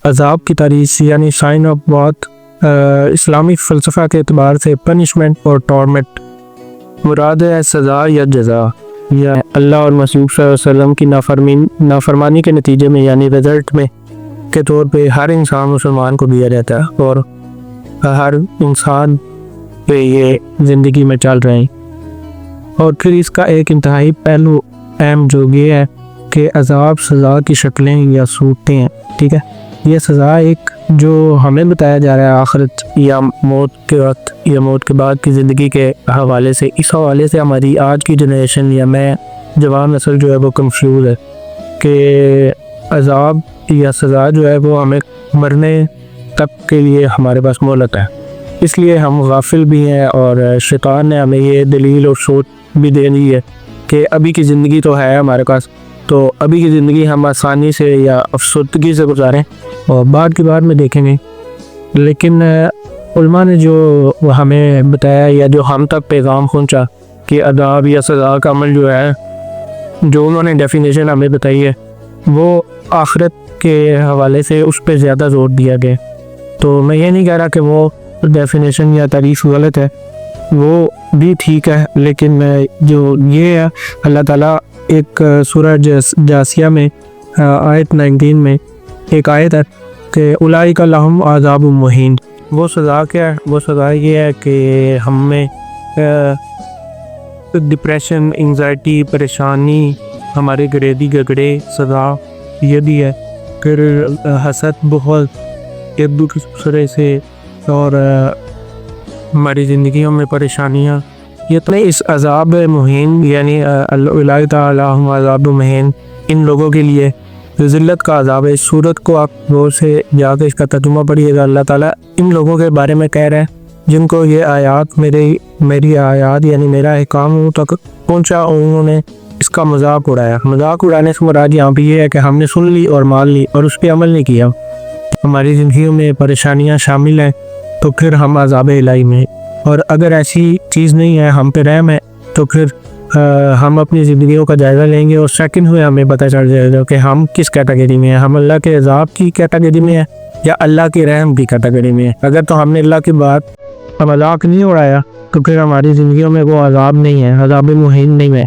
عذاب کی تاریخ یعنی سائن آف موت اسلامی فلسفہ کے اعتبار سے پنشمنٹ اور ٹارمنٹ مراد ہے سزا یا جزا یا اللہ اور مسیح صلی اللہ علیہ وسلم کی نافرمانی کے نتیجے میں یعنی رزلٹ میں کے طور پہ ہر انسان مسلمان کو دیا جاتا ہے اور ہر انسان پہ یہ زندگی میں چل رہے ہیں۔ اور پھر اس کا ایک انتہائی پہلو اہم جو یہ ہے کہ عذاب سزا کی شکلیں یا صورتیں ہیں، ٹھیک ہے۔ یہ سزا ایک جو ہمیں بتایا جا رہا ہے آخرت یا موت کے وقت یا موت کے بعد کی زندگی کے حوالے سے، اس حوالے سے ہماری آج کی جنریشن یا میں جوان نسل جو ہے وہ کنفیوز ہے کہ عذاب یا سزا جو ہے وہ ہمیں مرنے تک کے لیے ہمارے پاس مہلت ہے، اس لیے ہم غافل بھی ہیں اور شیطان نے ہمیں یہ دلیل اور سوچ بھی دے دی ہے کہ ابھی کی زندگی تو ہے ہمارے پاس، تو ابھی کی زندگی ہم آسانی سے یا افسردگی سے گزاریں اور بعد کی بار میں دیکھیں گے۔ لیکن علماء نے جو ہمیں بتایا یا جو ہم تک پیغام پہنچا کہ عذاب یا سزا کا عمل جو ہے، جو انہوں نے ڈیفینیشن ہمیں بتائی ہے، وہ آخرت کے حوالے سے اس پہ زیادہ زور دیا گیا۔ تو میں یہ نہیں کہہ رہا کہ وہ ڈیفینیشن یا تعریف غلط ہے، وہ بھی ٹھیک ہے، لیکن جو یہ ہے اللہ تعالیٰ ایک سورہ جاسیہ میں آیت 19 میں ایک آیت ہے کہ اولئک لہم عذاب مہین۔ وہ سزا کیا ہے؟ وہ سزا یہ ہے کہ ہمیں ڈپریشن، انگزائٹی، پریشانی، ہمارے گریدی گگڑے سزا یہ بھی ہے، پھر حسد، بغض ایک دوسرے سے، اور ہماری زندگیوں میں پریشانیاں، یہ تو اس عذاب مہین یعنی اولئک لہم عذاب مہین ان لوگوں کے لیے ذلت کا عذاب ہے۔ اس صورت کو آپ غور سے جا کے اس کا ترجمہ پڑھیے گا، اللہ تعالیٰ ان لوگوں کے بارے میں کہہ رہے ہیں جن کو یہ آیات میری آیات یعنی میرا احکام ان تک پہنچا اور انہوں نے اس کا مذاق اڑایا۔ مذاق اڑانے سے مراد یہاں پہ یہ ہے کہ ہم نے سن لی اور مان لی اور اس پہ عمل نہیں کیا۔ ہماری زندگیوں میں پریشانیاں شامل ہیں تو پھر ہم عذاب الہی میں، اور اگر ایسی چیز نہیں ہے، ہم پہ رحم ہے، تو پھر ہم اپنی زندگیوں کا جائزہ لیں گے اور سیکنڈ ہوئے ہمیں پتہ چل جائے گا کہ ہم کس کیٹیگری میں ہیں، ہم اللہ کے عذاب کی کیٹیگری میں ہیں یا اللہ کے رحم کی کیٹیگری میں ہیں۔ اگر تو ہم نے اللہ کی بات کا مذاق نہیں اڑایا تو پھر ہماری زندگیوں میں وہ عذاب نہیں ہے، عذاب مہین نہیں ہے۔